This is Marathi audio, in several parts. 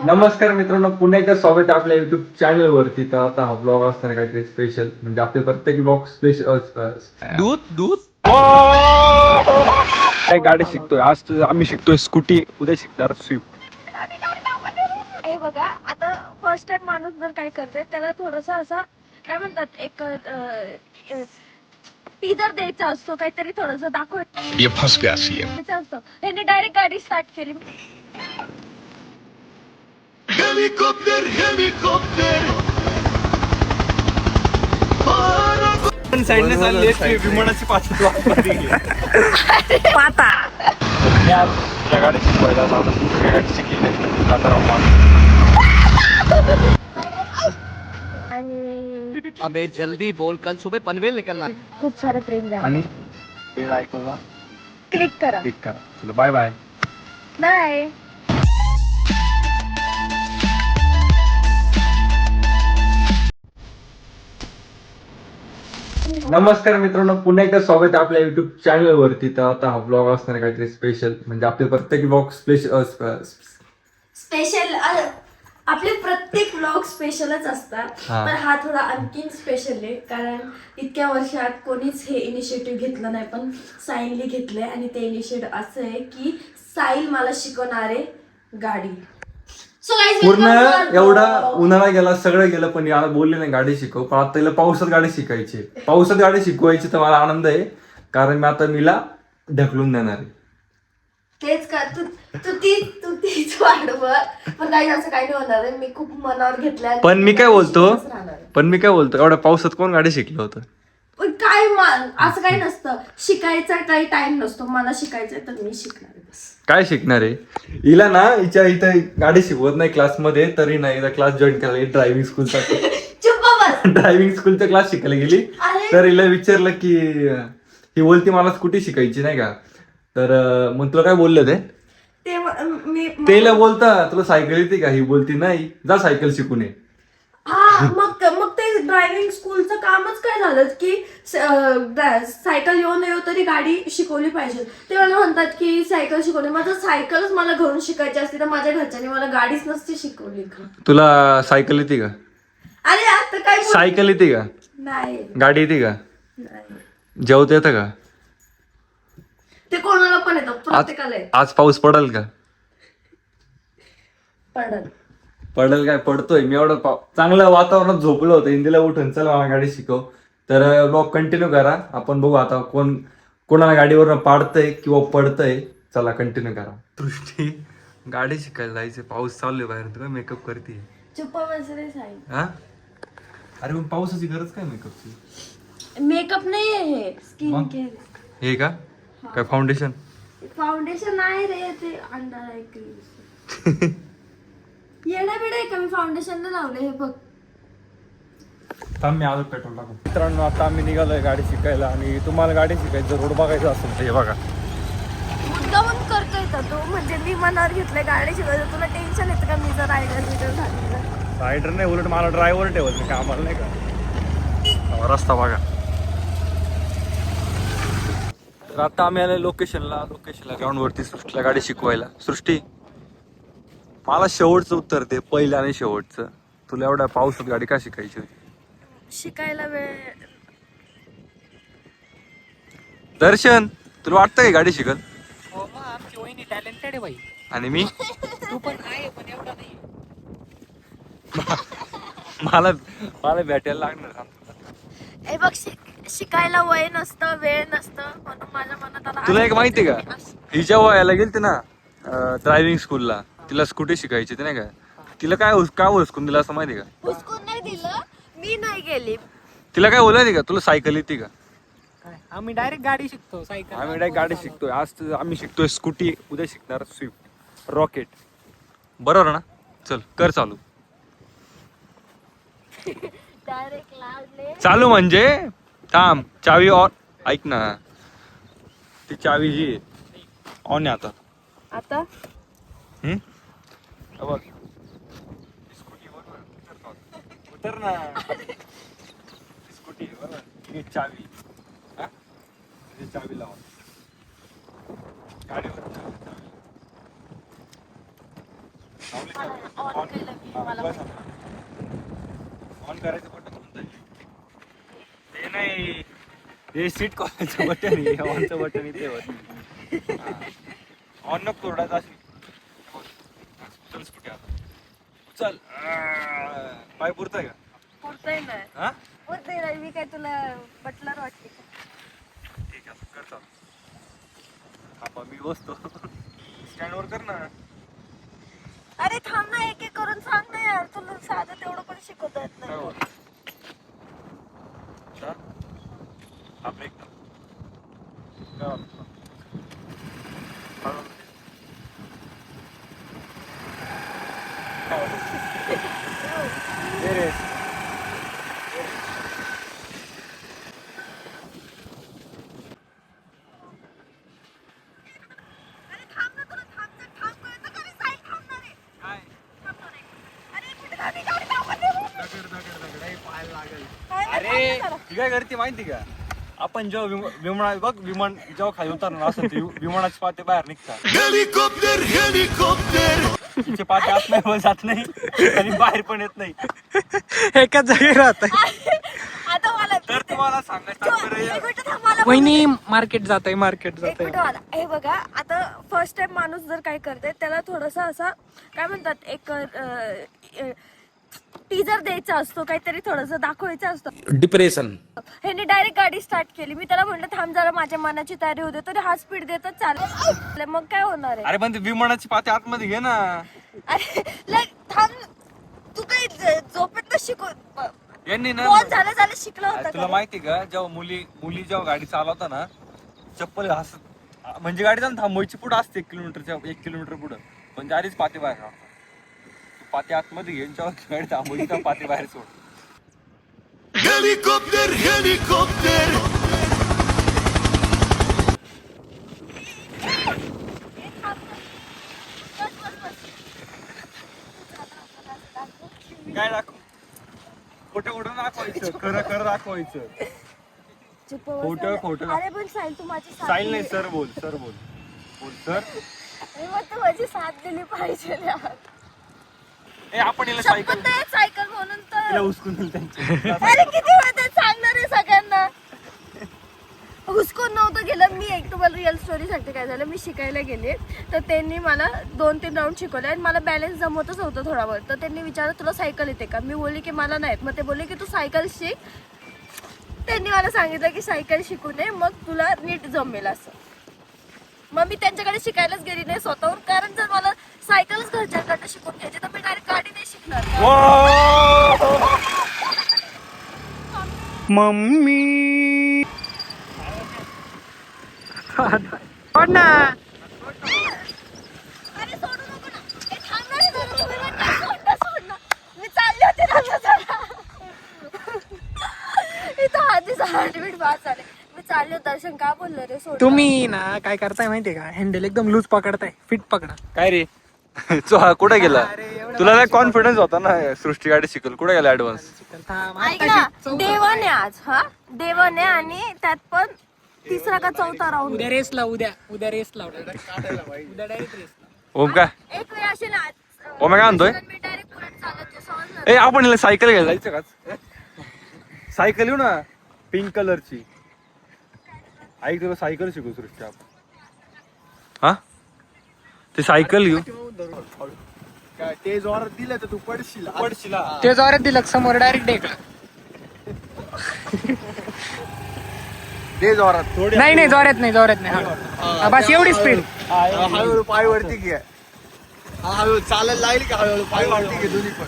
नमस्कार मित्रांनो, पुन्हा एकदा स्वागत आहे आपल्या युट्यूब चॅनल वरती. तर आता हा ब्लॉग असणार आहे काहीतरी स्पेशल, म्हणजे आपले प्रत्येक ब्लॉग स्पेशल. दूध दूध काय गाडी शिकतोय आज, आम्ही शिकतोय स्कूटी, उद्या शिकणार स्विफ्ट. हे बघा, आता फर्स्ट टाइम माणूस जर काय करते त्याला थोडस असं काय म्हणतात, एक टीजर द्यायचा असतो, काहीतरी थोडस ये फंस गया सीएम. दाखवायचं असतं. ह्याने डायरेक्ट गाडी स्टार्ट केली. हेलिकॉप्टर हेलिकॉप्टर साईडने चालली विमानाची पाचवी पाता गाडी शिकवायला गाडी शिकली आणि अबे जल्दी बोल, कल सुबह पनवेल निकलना है. खूप सारे प्रेम द्या. आणि वेळ ऐकून क्लिक करा. क्लिक करा. चलो बाय बाय. बाय. नमस्कार मित्रांनो, पुन्हा एकदा स्वागत आहे आपल्या युट्यूब चॅनल वरती. तर आता हा ब्लॉग असणार आहे काहीतरी स्पेशल, म्हणजे आपले प्रत्येक ब्लॉग स्पेशल आपले प्रत्येक व्लॉग स्पेशलच असतात. हा. पण हा थोडा आणखीन स्पेशल आहे, कारण इतक्या वर्षात कोणीच हे इनिशिएटिव्ह घेतलं नाही, पण साईलने घेतलंय. आणि ते इनिशिएटिव्ह असं आहे की साईल मला शिकवणार आहे गाडी. So guys, पूर्ण welcome to our एवढा vlog. उन्हाळा गेला, सगळं गेलं, पण याला बोलले नाही गाडी शिकव. पण आता तिला पावसात गाडी शिकायची. पावसात गाडी शिकवायची तर मला आनंद आहे, कारण मी आता मीला ढकलून देणार आहे. तेच का तू तीच वाढव. पण काही असं काही नाही होणार आहे. मी खूप मनावर घेतलंय. पण मी काय बोलतो शिकतच राहणार आहे. पण मी काय बोलतो एवढ्या पावसात कोण गाडी शिकलं होतं? पण काय असं काही नसतं. शिकायचा काही टाइम नसतो. मला शिकायचंय तर मी शिकणार आहे बस. काय शिकणार आहे? हिला ना हिच्या इथं गाडी शिकवत नाही क्लासमध्ये, तरी नाही हिला क्लास जॉईन करायला ड्रायव्हिंग स्कूलचा. चुप बस. ड्रायव्हिंग स्कूलचा क्लास शिकायला गेली. अरे. तर हिला विचारलं की ही बोलती मला स्कूटी शिकायची नाही का. तर मग तुला काय बोललं ते? ते मी तेला बोलता तुला सायकल येते का? ही बोलती नाही, जा सायकल शिकून ये. हा मग ते ड्रायव्हिंग स्कूलचं कामच काय झालं की सायकल येऊ येऊ तरी गाडी शिकवली पाहिजे. ते मला म्हणतात की सायकल शिकवली. माझं सायकलच मला घरून शिकायची असती तर माझ्या घरच्यांनी मला गाडीच नसती शिकवली का. तुला सायकल येते का? अरे आता काय सायकल येते का? नाही गाडी येते का? नाही. जेवता येतं का? ते कोणाला पण येतं, प्रत्येकाला येतं. आज पाऊस पडल का? पडल. पडल काय? पडतोय. मी एवढं चांगलं वातावरणात झोपलं होतं, इंदीला उठून चल मला गाडी शिकव. तर ब्लॉग कंटिन्यू करा. आपण बघू आता कोणाला गाडीवर पाडतंय किंवा पडतंय. चला कंटिन्यू करा. दृष्टी गाडी शिकायला जायचं, पाऊस चालू आहे बाहेर, तुला मेकअप करते. चुप्प बसले साई. हा? अरे पण पावसाची गरज काय मेकअपची? मेकअप नाही आहे हे, स्किन मग? केअर. हे का? काय फाउंडेशन? फाउंडेशन नाही रे, ते अंडर आय क्रीम. येणं बिडं आहे का? मी फाउंडेशन नाही लावले. हे बघ. थांब मी आलो पेट्रोल टाकून. मित्रांनो आता आम्ही निघालोय गाडी शिकायला, आणि तुम्हाला गाडी शिकायचं रोड बघायचं असेल तर हे बघा. मुद्दामून करतोय का तू? म्हणजे मी मनावर घेतलंय गाडी शिकायचं. तुला टेन्शन येतं का मी जर रायडर बिडर झाली तर? रायडर नाही, उलट मला ड्रायव्हर ठेवत नाही का आम्हाला, नाही का. रस्ता बघा. तर आता आम्ही आलोय लोकेशनला ग्राउंड वरती सृष्टीला गाडी शिकवायला. सृष्टी मला शेवटचं उत्तर दे, पहिलं आणि शेवटचं. तुला एवढ्या पावसात गाडी का शिकायची होती? शिकायला वेळ. दर्शन तुला वाटतं का गाडी शिकल? आमची वहिनी टॅलेंटेड आहे बाई. आणि मी तू पण आहे, पण एवढा नाही. मला भेटायला लागणार. हे बघ, शिकायला वय नसतं, वेळ नसतं, म्हणून माझ्या मनात आलं. तुला एक माहिती का, हिच्या वयाला गेलते ना ड्रायव्हिंग स्कूलला, तिला स्कूटी शिकायची होती नाही का. तिला काय हुसकून दिला असं माहिती का? हुसकून नाही दिलं, मी नाही गेली. तिला काय बोलायची का तुला सायकल येते का? काय आम्ही डायरेक्ट गाडी शिकतो, सायकल. आम्ही डायरेक्ट गाडी शिकतोय. आज आम्ही शिकतोय स्कूटी, उद्या शिकणार स्विफ्ट रॉकेट. बरोबर ना? चल कर चालू. डायरेक्ट लावले. चालू म्हणजे थांब, चावी ऑन. ऐक ना, ती चावी जी ऑन आहे आता. आता बघ स्कूटी उतर ना. स्कूटी बरोबर, चावी. हा? चावी लावा गाडीवर. लावली. ऑन केलं की मला ऑन करायचं बटन कोणतं ते नाही, ते सीट कॉलचं बटन आहे, ऑनचं बटन इथे ऑन नको तोडायचं असेल. चल स्कूटी आता चल. पाय पुरतंय का? पुरतंय ना हा पुरतंय ना. मी काय तुला बटलर वाटते का? ठीक आहे कर चाल. हा मी बसतो स्टँडवर कर ना. अरे थांब ना, एक एक करून सांग ना यार. तुला साधं तेवढं पण शिकवता येत नाही. आपलं एकदम अरे थांब ना, तुला थांब कळतं का रे? साईड थांबणार आहे. काय थांबणार आहे. अरे एक मिनिट आधी गाडी थांबवून दे. पाहायला लागेल. काय अरे थांब ना जरा. ती काय करते माहिती का? आपण जेव्हा विमान बघ, विमान जेव्हा खाली उतरणार असं ते विमानाचे पाते बाहेर निघतात. तिचे पाते आत नाही वर जात नाही आणि बाहेर पण येत नाही. एकाच जागी राहत आता मला तर तुम्हाला सांगायचं तात्पर्य एक मिनिट थांब, मला वहिनी मार्केट जात आहे. एक मिनिट मला हे बघा. आता फर्स्ट टाइम माणूस जर काय करते त्याला थोडासा असा काय म्हणतात एक टीजर द्यायचा असतो, काहीतरी थोडस दाखवायचं असतं. डिप्रेशन. ह्याने डायरेक्ट गाडी स्टार्ट केली. मी त्याला म्हटलं थांब जरा, माझ्या मनाची तयारी होते. तरी हा स्पीड देतच चालेल. मग काय होणार आहे? अरे पण ते विमानाची पाते आतमध्ये घे ना. अरे लाईक थांब, तू काही झोपेत शिकव. यांनी ना झालं शिकलं होतं तुला का? माहिती का, जेव्हा मुली जेव्हा गाडी चालवता ना, चप्पल म्हणजे गाडी जाऊन थांबवायची पुढे असते 1 किलोमीटर पुढं, पण आधीच पाते बाहेर काढतात. पाते आतमध्ये घेऊन जेव्हा गाडी थांबवायची तेव्हा पाते बाहेर सोड. हेलिकॉप्टर काय दाखव, खोटं दाखवायचं, खरं दाखवायचं. खोटं. अरे पण साहिल, तू माझी साथ साहिल नाही, दिली. सर बोल सर. अरे मग तू माझी साथ दिली पाहिजे यार. ए आपण याला सायकल शपथ आहे, सायकल म्हणून तर. तिला उचकून दिलं त्यांच्या. अरे किती वेळ ते सांगणार आहे सगळ्यांना. हुसकून नव्हतं गेलं. मी एक तुम्हाला रिअल स्टोरी सांगते काय झालं. मी शिकायला गेले तर त्यांनी मला 2-3 राऊंड शिकवले आणि मला बॅलन्स जमवतच नव्हतं थोडा वेळ. तर त्यांनी विचारलं तुला सायकल येते का? मी बोलली की मला नाही. मग ते बोलले की तू सायकल शिक. त्यांनी मला सांगितलं की सायकल शिकू नये, मग तुला नीट जमेल असं. मग मी त्यांच्याकडे शिकायलाच गेली नाही स्वतःहून, कारण जर मला सायकलच घरच्यांकडनं शिकून घ्यायची तर मी डायरेक्ट गाडी नाही शिकणार. मम्मी ना. अरे सोडू नको ना. ए, थांब ना रे जरा. तुम्ही म्हणता सोड ना. मी चालली होते ना जरा. इथं आधीच हार्टबीट बाद झाले. मी चालले होते. दर्शन का बोललं रे सोड. तुम्ही ना काय करताय माहितीये का? हँडल एकदम लूज पकडताय. फिट पकडा. काय रे कुठे गेला? तुला नाही कॉन्फिडन्स होता ना सृष्टी गाडी शिकल, कुठे गेला ऍडव्हान्स? ऐक ना, देवन आहे आज. हा देवन आहे आणि त्यात पण 3रा का 4था राऊंड. उद्या रेस लाव. उद्या रेस लाव. उद्या डायरेक्ट रेस. ओम काय एक वेळ असे ना. ओम काय म्हणतोय? मी डायरेक्ट पुढे चालत समजलं. ए आपण हिला सायकल घ्यायला जायचं का? सायकल येऊ ना, पिंक कलरची. ऐक तुला सायकल शिकू सृष्टी आपण. हा ते सायकल घेऊ. ते जोरात दिलं तर तू पडशील. ते जोरात दिलं समोर डायरेक्ट ढेकला. ते जोरात थोडी नाही जोरात नाही. हा बस एवढी स्पीड. हळूहळू पाय वरती घे. हळूहळू चालायला लागली का हळूहळू पाय वरती घे दोन्ही पण.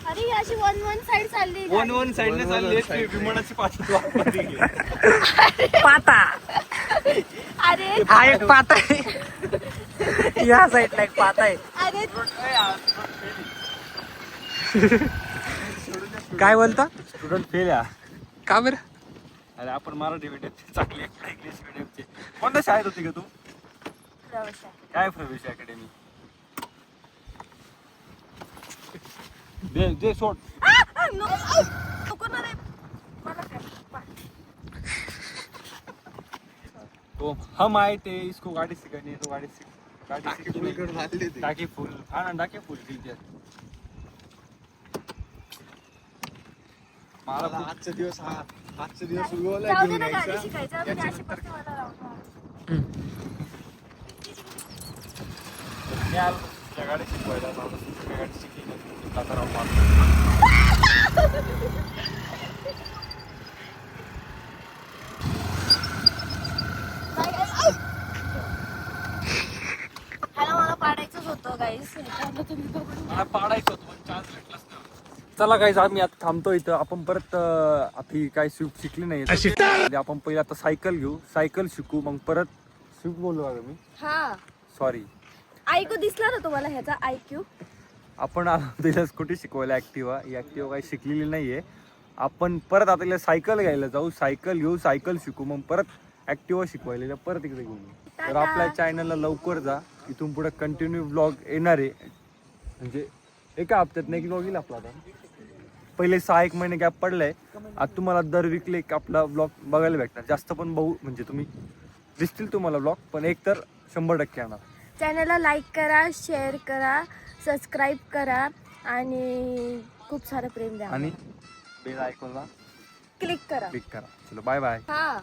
अरे ही अशी वन साइड चालली. वन साइडने चालली असती, विमानाची पाठी तू आतमध्ये घे. पाता. अरे हा एक पाता आहे. या साईडला एक पाता आहे. अरे काय बोलता? स्टुडंट फेल या. का बरं? अरे आपण मराठी मीडियम चांगली इंग्लिश मीडियमचे. कोणत्या शाळेत होती का तू? काय प्रवेश अकॅडमी? दे सोड. नको ना रे. मला काय तो हम आए थे इसको गाड़ी सिखाने, तो गाड़ी सीख. टाकी फुल करून आणली ती. टाकी फुल हा ना टाकी फुल केली मला मला आजचा दिवस उगवला जाऊ दे घेऊन ना गाडी यायचा. शिकायचं म्हणजे अशी पट्टी मला लावतो. मी आलो तुझ्या गाडी शिकवायला आता तुझ्या गाडी शिकली ना आता राहून मारतो. ह्याला मला पाडायचंच होतं गाईस. तुम्ही बघून मला पाडायचं होतं पण चान्स भेटलाच नाही. चला गाईज आम्ही आता थांबतो इथं. आपण परत आता ही काय स्विफ्ट शिकली नाही म्हणजे आपण पहिले आता सायकल घेऊ, सायकल शिकू, मग परत स्विफ्ट बोललो का मी, हा सॉरी. IQ दिसला ना तुम्हाला ह्याचा IQ? आपण आलो तिला स्कूटी शिकवायला ऍक्टिवा. ही ऍक्टिवा काही शिकलेली नाहीये. आपण परत आता तिला सायकल घ्यायला जाऊ, सायकल घेऊ, सायकल शिकू, मग परत ऍक्टिवा शिकवायला परत इकडे घेऊन येऊ. तर आपल्या चॅनलला लवकर जा, इथून पुढे कंटिन्यू ब्लॉग येणार आहे. म्हणजे एका हप्त्यात नाही की ब्लॉग येईल आपला. आता पहिले 6-1 महिने गॅप पडलाय. आता तुम्हाला दर वीकला एक आपला ब्लॉग बघायला भेटणार. जास्त पण बघू म्हणजे तुम्ही दिसतील तुम्हाला ब्लॉग, पण एक तर 100% येणार. चॅनलला लाईक करा, शेअर करा, सबस्क्राईब करा आणि खूप सारं प्रेम द्या आणि बेल आयकॉनला क्लिक करा. क्लिक करा. चलो बाय बाय. हा